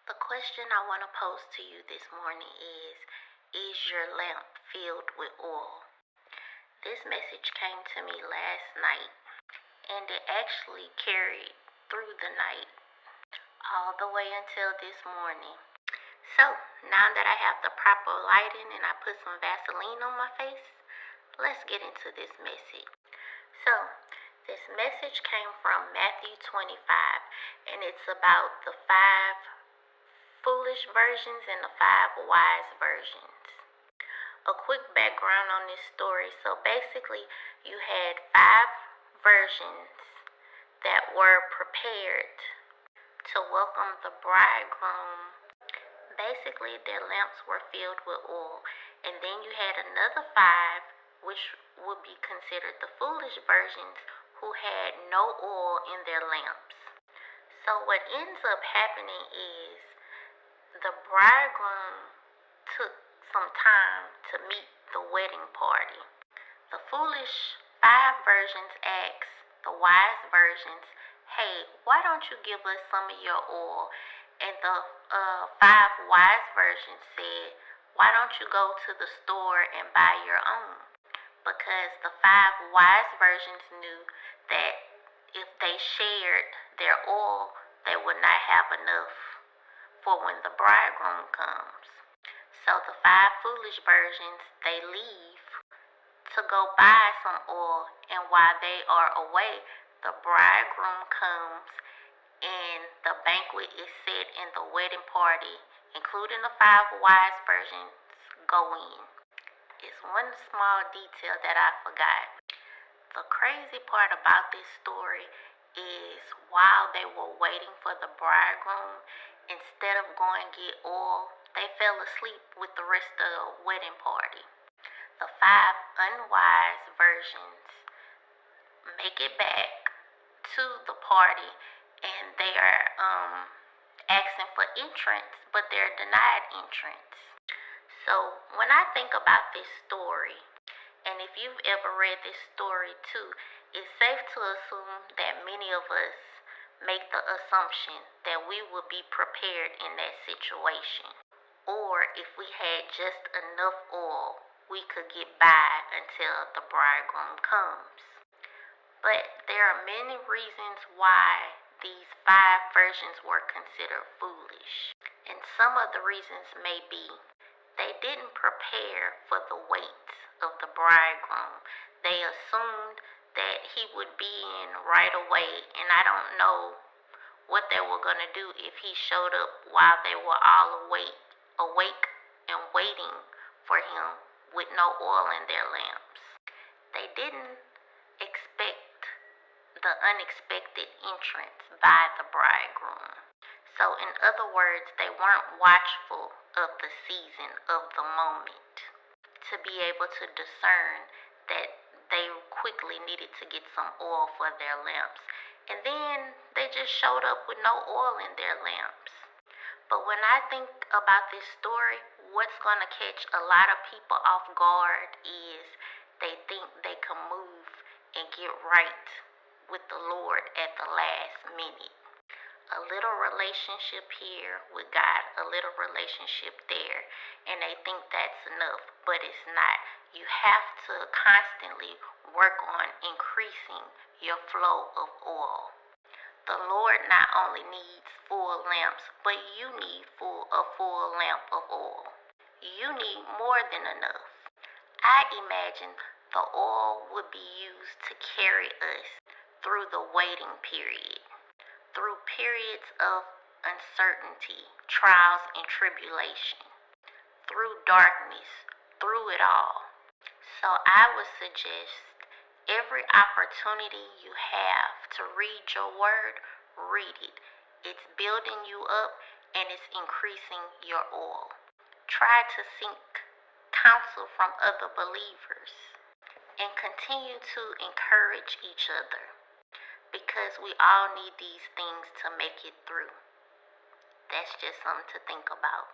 The question I want to pose to you this morning is your lamp filled with oil? This message came to me last night and it actually carried through the night all the way until this morning. So, now that I have the proper lighting and I put some Vaseline on my face, let's get into this message. So, this message came from Matthew 25 and it's about the 5 foolish versions and the 5 wise versions. A quick background on this story. So basically, you had 5 versions that were prepared to welcome the bridegroom. Basically, their lamps were filled with oil. And then you had another 5, which would be considered the foolish versions, who had no oil in their lamps. So what ends up happening is the bridegroom took some time to meet the wedding party. The foolish 5 versions asked the wise versions, hey, why don't you give us some of your oil? And the 5 wise versions said, why don't you go to the store and buy your own? Because the 5 wise versions knew that if they shared their oil, they would not have enough for when the bridegroom comes. So the 5 foolish versions, they leave to go buy some oil, and while they are away, the bridegroom comes and the banquet is set and the wedding party, including the 5 wise versions, go in. It's one small detail that I forgot. The crazy part about this story is while they were waiting for the bridegroom, instead of going to get oil, they fell asleep with the rest of the wedding party. The 5 unwise versions make it back to the party and they are asking for entrance, but they're denied entrance. So when I think about this story, and if you've ever read this story too, it's safe to assume that many of us make the assumption that we will be prepared in that situation. Or if we had just enough oil, we could get by until the bridegroom comes. But there are many reasons why these 5 versions were considered foolish. And some of the reasons may be they didn't prepare for the wait of the bridegroom. They assumed that he would be in right away, and I don't know what they were going to do if he showed up while they were all awake and waiting for him with no oil in their lamps. They didn't expect the unexpected entrance by the bridegroom. So in other words, they weren't watchful of the season, of the moment, to be able to discern that they quickly needed to get some oil for their lamps. And then they just showed up with no oil in their lamps. But when I think about this story, what's going to catch a lot of people off guard is they think they can move and get right with the Lord at the last minute. A little relationship here with God, a little relationship there, and they think that's enough, but it's not. You have to constantly work on increasing your flow of oil. The Lord not only needs full lamps, but you need a full lamp of oil. You need more than enough. I imagine the oil would be used to carry us through the waiting period, through periods of uncertainty, trials and tribulation, through darkness, through it all. So I would suggest every opportunity you have to read your word, read it. It's building you up and it's increasing your oil. Try to seek counsel from other believers and continue to encourage each other, because we all need these things to make it through. That's just something to think about.